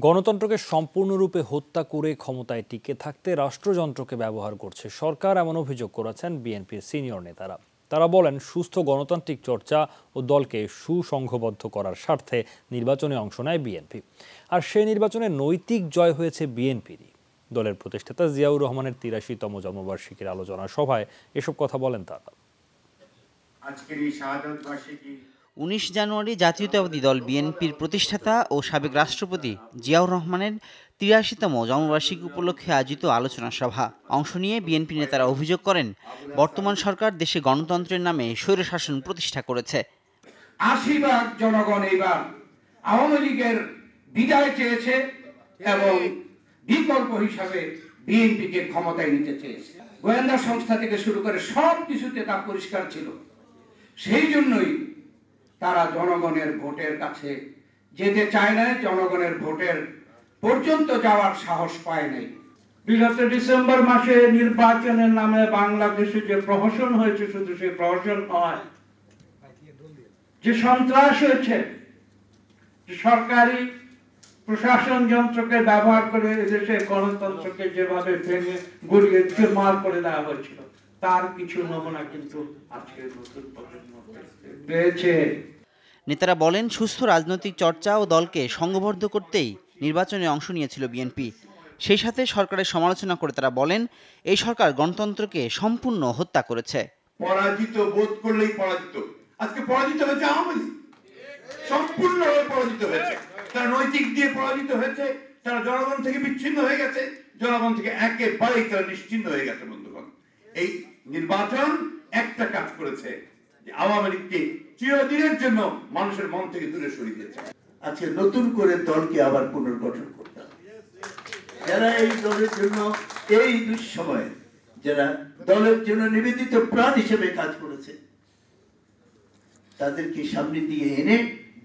গণতন্ত্রকে সম্পূর্ণরূপে হত্যা করে ক্ষমতায় টিকে থাকতে রাষ্ট্রযন্ত্রকে ব্যবহার করছে সরকার, এমন অভিযোগ করেছেন বিএনপির সিনিয়র নেতারা। তারা বলেন, সুস্থ গণতান্ত্রিক চর্চা ও দলকে সুসংঘবদ্ধ করার স্বার্থে নির্বাচনে অংশ নেয় বিএনপি। আর সেই নির্বাচনে নৈতিক জয় হয়েছে বিএনপিরই। দলের প্রতিষ্ঠাতা জিয়াউর রহমানের ৮৩তম জন্মবার্ষিকীর আলোচনা সভায় এসব কথা বলেন তারা। ১৯ জানুয়ারি জাতীয়তাবাদী দল বিএনপির প্রতিষ্ঠাতা ও সাবেক রাষ্ট্রপতি জিয়াউর রহমানের ৮৩তম জন্মবার্ষিকী উপলক্ষে আয়োজিত আলোচনা সভা অংশ নিয়ে বিএনপি নেতারা অভিযোগ করেন, বর্তমান সরকার দেশে গণতন্ত্রের নামে স্বৈরশাসন প্রতিষ্ঠা করেছে। ৮০ ভাগ জনগণ এইবার আওয়ামী লীগের বিদায় চেয়েছে এবং বিকল্প হিসাবে বিএনপিকে ক্ষমতায় নিতে চেয়েছে। গোয়েন্দা সংস্থা থেকে শুরু করে সব কিছুতে তা পরিষ্কার ছিল। সেই জন্যই তারা জনগণের ভোটের কাছে যেতে চায় না, জনগণের ভোটের পর্যন্ত যাওয়ার সাহস পায় নাই। বিগত ডিসেম্বর মাসে নির্বাচনের নামে বাংলাদেশে যে প্রহসন হয়েছে, শুধু সেই প্রহসন নয়, যে সন্ত্রাস হয়েছে, যে সরকারি প্রশাসন যন্ত্রকে ব্যবহার করে এদেশের গণতন্ত্রকে যেভাবে ভেঙে গুড়িয়ে চুরমার করে দেওয়া হয়েছিল, তার কিছু নমুনা কিন্তু আজকের নতুন প্রজন্ম পেয়েছে। নেতারা বলেন, সুস্থ রাজনৈতিক চর্চা ও দলকে সংঘবদ্ধ করতেই নির্বাচনে অংশ নিয়েছিল বিএনপি। সেই সাথে সরকারের সমালোচনা করে তারা বলেন, এই সরকার গণতন্ত্রকে সম্পূর্ণ হত্যা করেছে। পরাজিত বোধ করলেই পরাজিত। আজকে পরাজিত হয়েছে আওয়ামী লীগ, সম্পূর্ণভাবে পরাজিত হয়েছে। তারা নৈতিক দিয়ে পরাজিত হয়েছে, তারা জনগণ থেকে বিচ্ছিন্ন হয়ে গেছে, জনগণ থেকে একেবারেই তারা নিশ্চিন্ন হয়ে গেছে। বন্ধুগণ, এই নির্বাচন একটা কাজ করেছে, যে আওয়ামী লীগকে চিরদিনের জন্য মানুষের মন থেকে দূরে সরিয়ে দিয়েছে। আজকে নতুন করে দলকে আবার পুনর্গঠন করতে হবে। যারা এই দলের জন্য এই দুঃসময়ে যারা দলের জন্য নিবেদিত প্রাণ হিসেবে কাজ করেছে, তাদেরকে সামনে দিয়ে এনে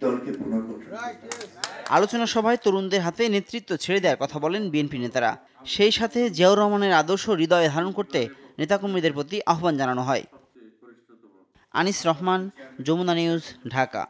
দলকে পুনর্গঠন। আলোচনা সভায় তরুণদের হাতে নেতৃত্ব ছেড়ে দেওয়ার কথা বলেন বিএনপি নেতারা। সেই সাথে জিয়াউর রহমানের আদর্শ হৃদয়ে ধারণ করতে নেতাকর্মীদের প্রতি আহ্বান জানানো হয়। আনিস রহমান, যমুনা নিউজ, ঢাকা।